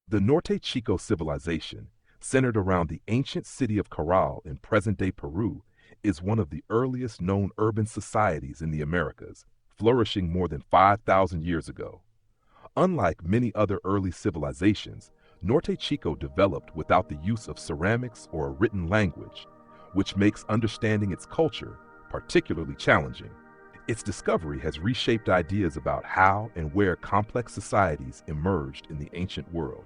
The Norte Chico civilization, centered around the ancient city of Caral in present-day Peru, is one of the earliest known urban societies in the Americas, flourishing more than 5,000 years ago. Unlike many other early civilizations, Norte Chico developed without the use of ceramics or a written language, which makes understanding its culture particularly challenging. Its discovery has reshaped ideas about how and where complex societies emerged in the ancient world.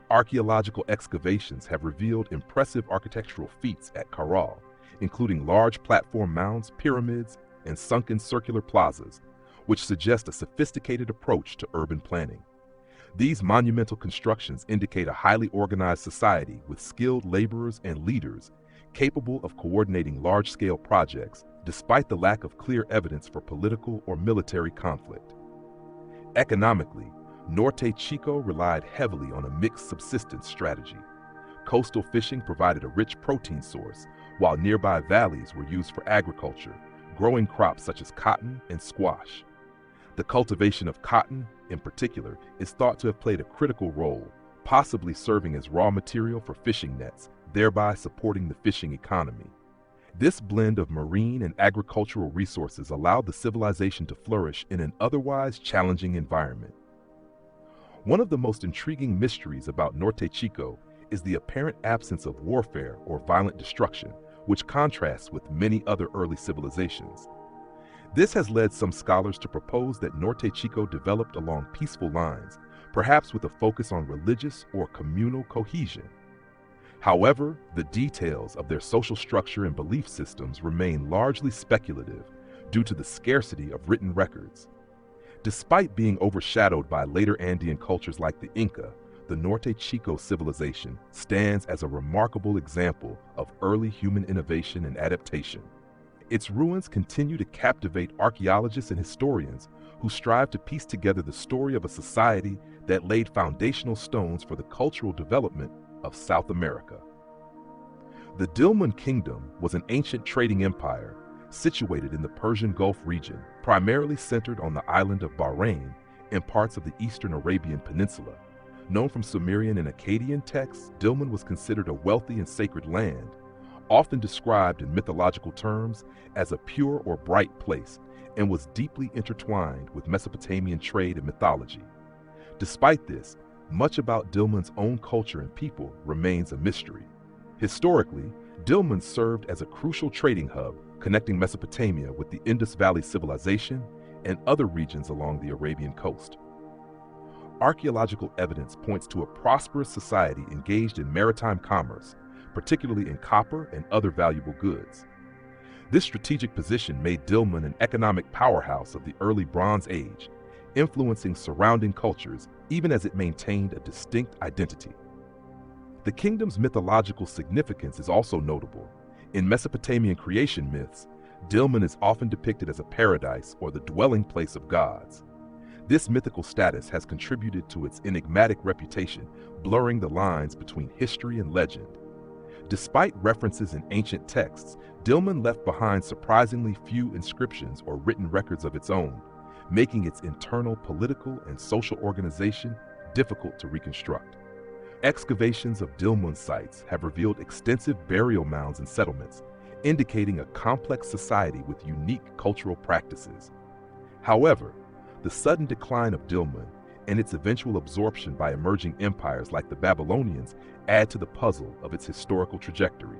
Archaeological excavations have revealed impressive architectural feats at Caral, including large platform mounds, pyramids, and sunken circular plazas, which suggest a sophisticated approach to urban planning. These monumental constructions indicate a highly organized society with skilled laborers and leaders capable of coordinating large-scale projects despite the lack of clear evidence for political or military conflict. Economically, Norte Chico relied heavily on a mixed subsistence strategy. Coastal fishing provided a rich protein source, while nearby valleys were used for agriculture, growing crops such as cotton and squash. The cultivation of cotton, in particular, is thought to have played a critical role, possibly serving as raw material for fishing nets, thereby supporting the fishing economy. This blend of marine and agricultural resources allowed the civilization to flourish in an otherwise challenging environment. One of the most intriguing mysteries about Norte Chico is the apparent absence of warfare or violent destruction, which contrasts with many other early civilizations. This has led some scholars to propose that Norte Chico developed along peaceful lines, perhaps with a focus on religious or communal cohesion. However, the details of their social structure and belief systems remain largely speculative due to the scarcity of written records. Despite being overshadowed by later Andean cultures like the Inca, the Norte Chico civilization stands as a remarkable example of early human innovation and adaptation. Its ruins continue to captivate archaeologists and historians who strive to piece together the story of a society that laid foundational stones for the cultural development of South America. The Dilmun Kingdom was an ancient trading empire situated in the Persian Gulf region, primarily centered on the island of Bahrain and parts of the eastern Arabian Peninsula. Known from Sumerian and Akkadian texts, Dilmun was considered a wealthy and sacred land, often described in mythological terms as a pure or bright place, and was deeply intertwined with Mesopotamian trade and mythology. Despite this, much about Dilmun's own culture and people remains a mystery. Historically, Dilmun served as a crucial trading hub, connecting Mesopotamia with the Indus Valley civilization and other regions along the Arabian coast. Archaeological evidence points to a prosperous society engaged in maritime commerce, particularly in copper and other valuable goods. This strategic position made Dilmun an economic powerhouse of the early Bronze Age, influencing surrounding cultures even as it maintained a distinct identity. The kingdom's mythological significance is also notable. In Mesopotamian creation myths, Dilmun is often depicted as a paradise or the dwelling place of gods. This mythical status has contributed to its enigmatic reputation, blurring the lines between history and legend. Despite references in ancient texts, Dilmun left behind surprisingly few inscriptions or written records of its own, making its internal political and social organization difficult to reconstruct. Excavations of Dilmun sites have revealed extensive burial mounds and settlements, indicating a complex society with unique cultural practices. However, the sudden decline of Dilmun and its eventual absorption by emerging empires like the Babylonians add to the puzzle of its historical trajectory.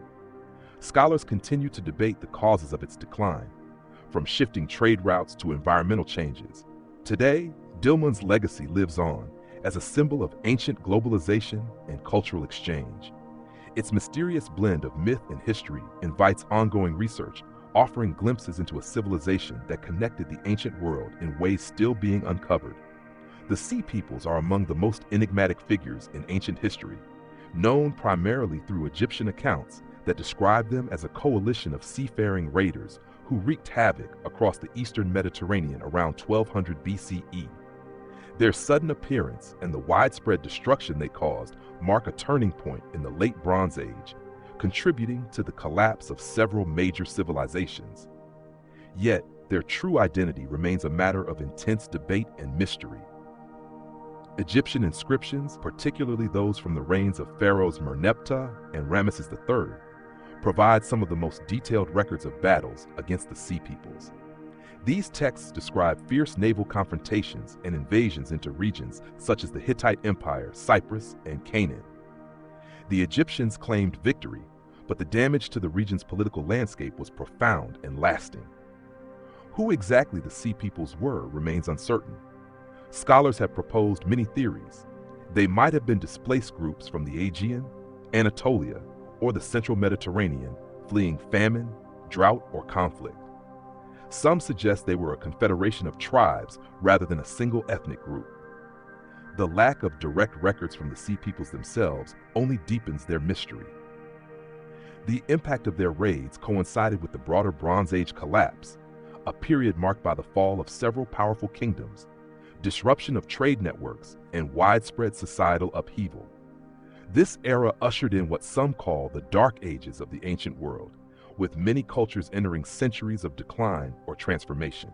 Scholars continue to debate the causes of its decline, from shifting trade routes to environmental changes. Today, Dilmun's legacy lives on as a symbol of ancient globalization and cultural exchange. Its mysterious blend of myth and history invites ongoing research, offering glimpses into a civilization that connected the ancient world in ways still being uncovered. The Sea Peoples are among the most enigmatic figures in ancient history, known primarily through Egyptian accounts that describe them as a coalition of seafaring raiders who wreaked havoc across the eastern Mediterranean around 1200 BCE. Their sudden appearance and the widespread destruction they caused mark a turning point in the late Bronze Age, contributing to the collapse of several major civilizations. Yet, their true identity remains a matter of intense debate and mystery. Egyptian inscriptions, particularly those from the reigns of pharaohs Merneptah and Ramesses III, provide some of the most detailed records of battles against the Sea Peoples. These texts describe fierce naval confrontations and invasions into regions such as the Hittite Empire, Cyprus, and Canaan. The Egyptians claimed victory, but the damage to the region's political landscape was profound and lasting. Who exactly the Sea Peoples were remains uncertain. Scholars have proposed many theories. They might have been displaced groups from the Aegean, Anatolia, or the central Mediterranean, fleeing famine, drought, or conflict. Some suggest they were a confederation of tribes rather than a single ethnic group. The lack of direct records from the Sea Peoples themselves only deepens their mystery. The impact of their raids coincided with the broader Bronze Age collapse, a period marked by the fall of several powerful kingdoms, disruption of trade networks, and widespread societal upheaval. This era ushered in what some call the Dark Ages of the ancient world, with many cultures entering centuries of decline or transformation.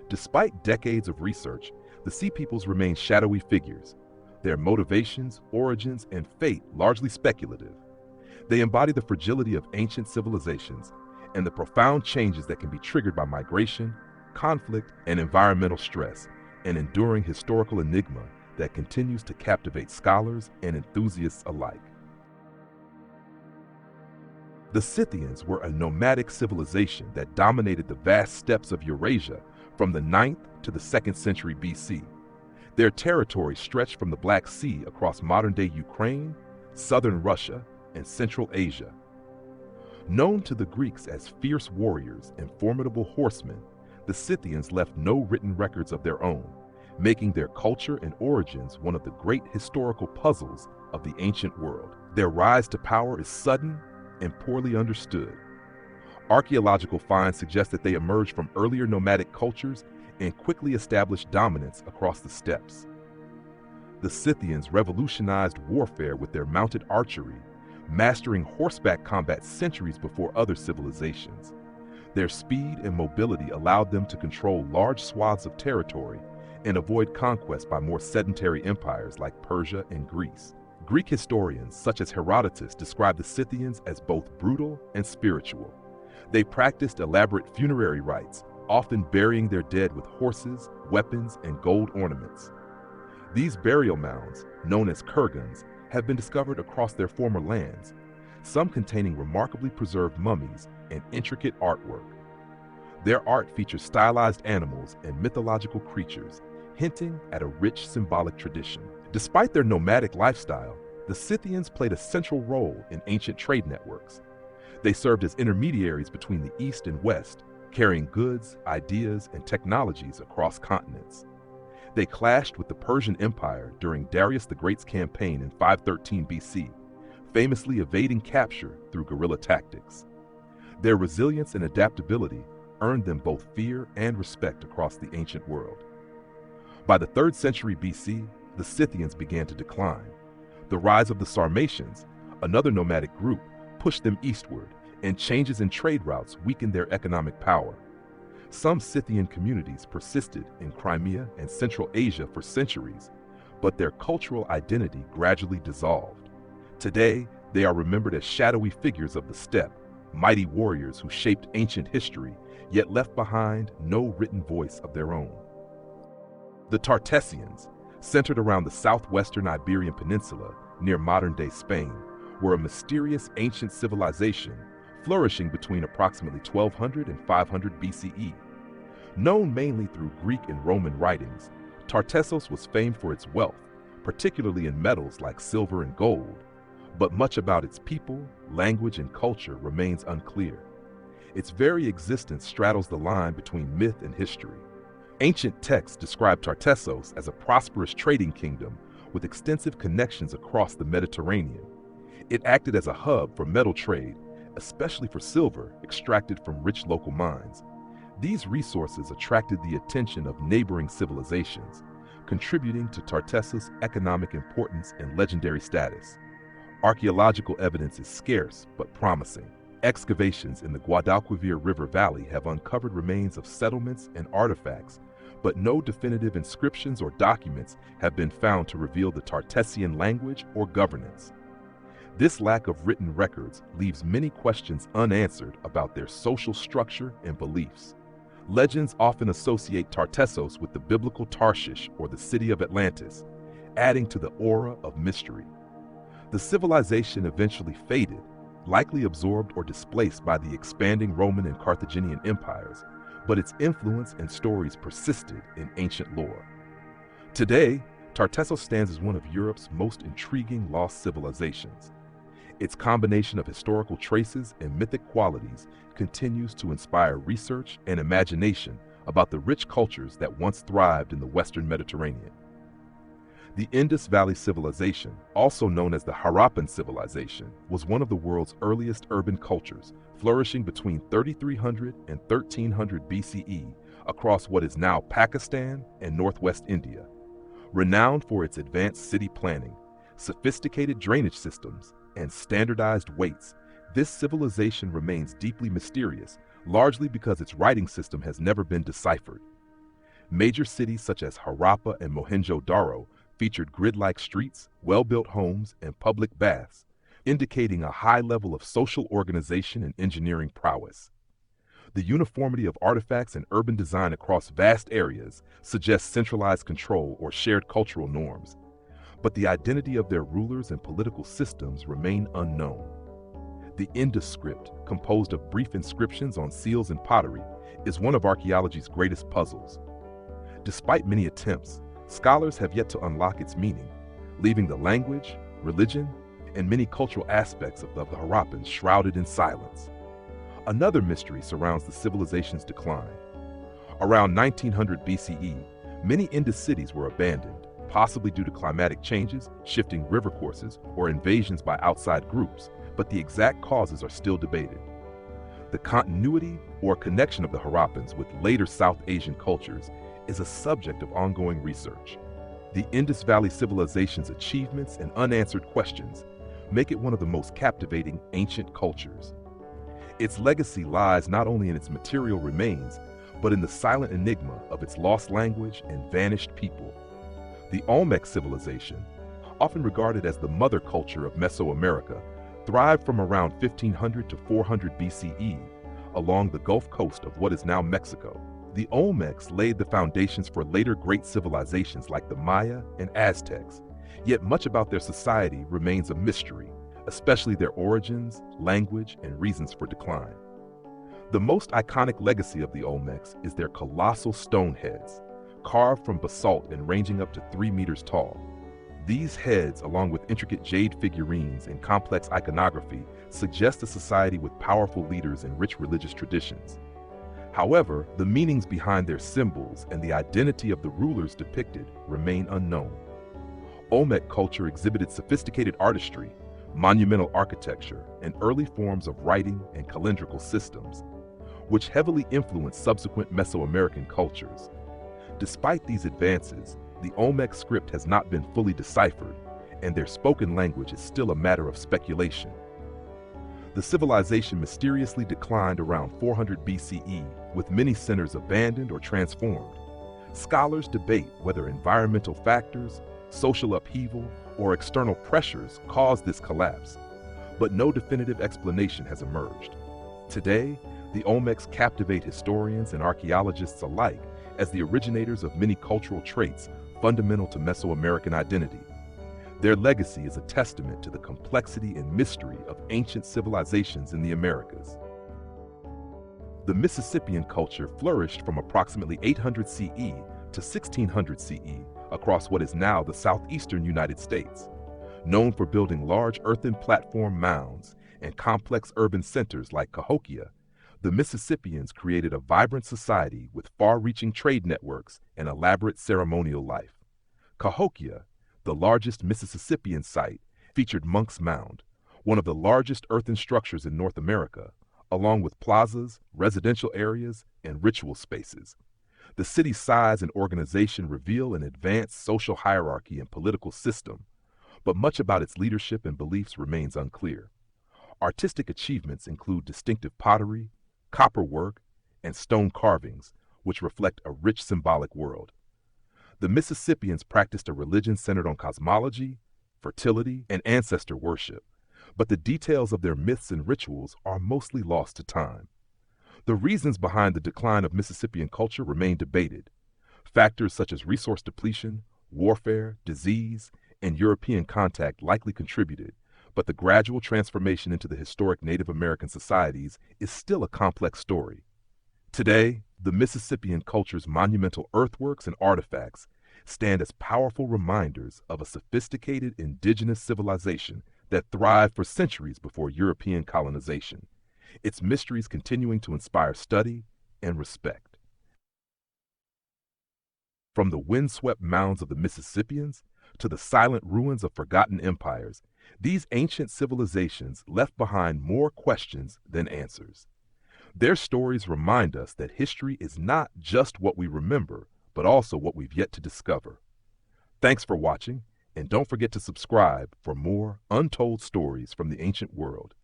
Despite decades of research, the Sea Peoples remain shadowy figures, their motivations, origins, and fate largely speculative. They embody the fragility of ancient civilizations and the profound changes that can be triggered by migration, conflict, and environmental stress, an enduring historical enigma that continues to captivate scholars and enthusiasts alike. The Scythians were a nomadic civilization that dominated the vast steppes of Eurasia from the 9th to the 2nd century BC. Their territory stretched from the Black Sea across modern-day Ukraine, southern Russia, and Central Asia. Known to the Greeks as fierce warriors and formidable horsemen, the Scythians left no written records of their own, making their culture and origins one of the great historical puzzles of the ancient world. Their rise to power is sudden and poorly understood. Archaeological finds suggest that they emerged from earlier nomadic cultures and quickly established dominance across the steppes. The Scythians revolutionized warfare with their mounted archery, mastering horseback combat centuries before other civilizations. Their speed and mobility allowed them to control large swaths of territory and avoid conquest by more sedentary empires like Persia and Greece. Greek historians such as Herodotus describe the Scythians as both brutal and spiritual. They practiced elaborate funerary rites, often burying their dead with horses, weapons, and gold ornaments. These burial mounds, known as kurgans, have been discovered across their former lands, some containing remarkably preserved mummies and intricate artwork. Their art features stylized animals and mythological creatures, hinting at a rich symbolic tradition. Despite their nomadic lifestyle, the Scythians played a central role in ancient trade networks. They served as intermediaries between the East and West, carrying goods, ideas, and technologies across continents. They clashed with the Persian Empire during Darius the Great's campaign in 513 BC, famously evading capture through guerrilla tactics. Their resilience and adaptability earned them both fear and respect across the ancient world. By the 3rd century BC, the Scythians began to decline. The rise of the Sarmatians, another nomadic group, pushed them eastward, and changes in trade routes weakened their economic power. Some Scythian communities persisted in Crimea and Central Asia for centuries, but their cultural identity gradually dissolved. Today, they are remembered as shadowy figures of the steppe, mighty warriors who shaped ancient history, yet left behind no written voice of their own. The Tartessians, centered around the southwestern Iberian Peninsula near modern-day Spain, were a mysterious ancient civilization flourishing between approximately 1200 and 500 BCE. Known mainly through Greek and Roman writings, Tartessos was famed for its wealth, particularly in metals like silver and gold, but much about its people, language, and culture remains unclear. Its very existence straddles the line between myth and history. Ancient texts describe Tartessos as a prosperous trading kingdom with extensive connections across the Mediterranean. It acted as a hub for metal trade, especially for silver extracted from rich local mines. These resources attracted the attention of neighboring civilizations, contributing to Tartessos' economic importance and legendary status. Archaeological evidence is scarce but promising. Excavations in the Guadalquivir River Valley have uncovered remains of settlements and artifacts, but no definitive inscriptions or documents have been found to reveal the Tartessian language or governance. This lack of written records leaves many questions unanswered about their social structure and beliefs. Legends often associate Tartessos with the biblical Tarshish or the city of Atlantis, adding to the aura of mystery. The civilization eventually faded, likely absorbed or displaced by the expanding Roman and Carthaginian empires, but its influence and stories persisted in ancient lore. Today, Tartessos stands as one of Europe's most intriguing lost civilizations. Its combination of historical traces and mythic qualities continues to inspire research and imagination about the rich cultures that once thrived in the Western Mediterranean. The Indus Valley Civilization, also known as the Harappan Civilization, was one of the world's earliest urban cultures, flourishing between 3300 and 1300 BCE across what is now Pakistan and northwest India. Renowned for its advanced city planning, sophisticated drainage systems, and standardized weights, this civilization remains deeply mysterious, largely because its writing system has never been deciphered. Major cities such as Harappa and Mohenjo-Daro featured grid-like streets, well-built homes, and public baths, indicating a high level of social organization and engineering prowess. The uniformity of artifacts and urban design across vast areas suggests centralized control or shared cultural norms, but the identity of their rulers and political systems remain unknown. The Indus script, composed of brief inscriptions on seals and pottery, is one of archaeology's greatest puzzles. Despite many attempts, scholars have yet to unlock its meaning, leaving the language, religion, and many cultural aspects of the Harappans shrouded in silence. Another mystery surrounds the civilization's decline. Around 1900 BCE, many Indus cities were abandoned, possibly due to climatic changes, shifting river courses, or invasions by outside groups, but the exact causes are still debated. The continuity or connection of the Harappans with later South Asian cultures is a subject of ongoing research. The Indus Valley Civilization's achievements and unanswered questions make it one of the most captivating ancient cultures. Its legacy lies not only in its material remains, but in the silent enigma of its lost language and vanished people. The Olmec civilization, often regarded as the mother culture of Mesoamerica, thrived from around 1500 to 400 BCE along the Gulf Coast of what is now Mexico. The Olmecs laid the foundations for later great civilizations like the Maya and Aztecs, yet much about their society remains a mystery, especially their origins, language, and reasons for decline. The most iconic legacy of the Olmecs is their colossal stone heads, carved from basalt and ranging up to 3 meters tall. These heads, along with intricate jade figurines and complex iconography, suggest a society with powerful leaders and rich religious traditions. However, the meanings behind their symbols and the identity of the rulers depicted remain unknown. Olmec culture exhibited sophisticated artistry, monumental architecture, and early forms of writing and calendrical systems, which heavily influenced subsequent Mesoamerican cultures. Despite these advances, the Olmec script has not been fully deciphered, and their spoken language is still a matter of speculation. The civilization mysteriously declined around 400 BCE, with many centers abandoned or transformed. Scholars debate whether environmental factors, social upheaval, or external pressures caused this collapse, but no definitive explanation has emerged. Today, the Olmecs captivate historians and archaeologists alike as the originators of many cultural traits fundamental to Mesoamerican identity. Their legacy is a testament to the complexity and mystery of ancient civilizations in the Americas. The Mississippian culture flourished from approximately 800 CE to 1600 CE across what is now the southeastern United States. Known for building large earthen platform mounds and complex urban centers like Cahokia, the Mississippians created a vibrant society with far-reaching trade networks and elaborate ceremonial life. Cahokia, the largest Mississippian site, featured Monk's Mound, one of the largest earthen structures in North America, along with plazas, residential areas, and ritual spaces. The city's size and organization reveal an advanced social hierarchy and political system, but much about its leadership and beliefs remains unclear. Artistic achievements include distinctive pottery, copperwork, and stone carvings, which reflect a rich symbolic world. The Mississippians practiced a religion centered on cosmology, fertility, and ancestor worship, but the details of their myths and rituals are mostly lost to time. The reasons behind the decline of Mississippian culture remain debated. Factors such as resource depletion, warfare, disease, and European contact likely contributed, but the gradual transformation into the historic Native American societies is still a complex story. Today, the Mississippian culture's monumental earthworks and artifacts stand as powerful reminders of a sophisticated indigenous civilization that thrived for centuries before European colonization, its mysteries continuing to inspire study and respect. From the windswept mounds of the Mississippians to the silent ruins of forgotten empires, these ancient civilizations left behind more questions than answers. Their stories remind us that history is not just what we remember, but also what we've yet to discover. Thanks for watching, and don't forget to subscribe for more untold stories from the ancient world.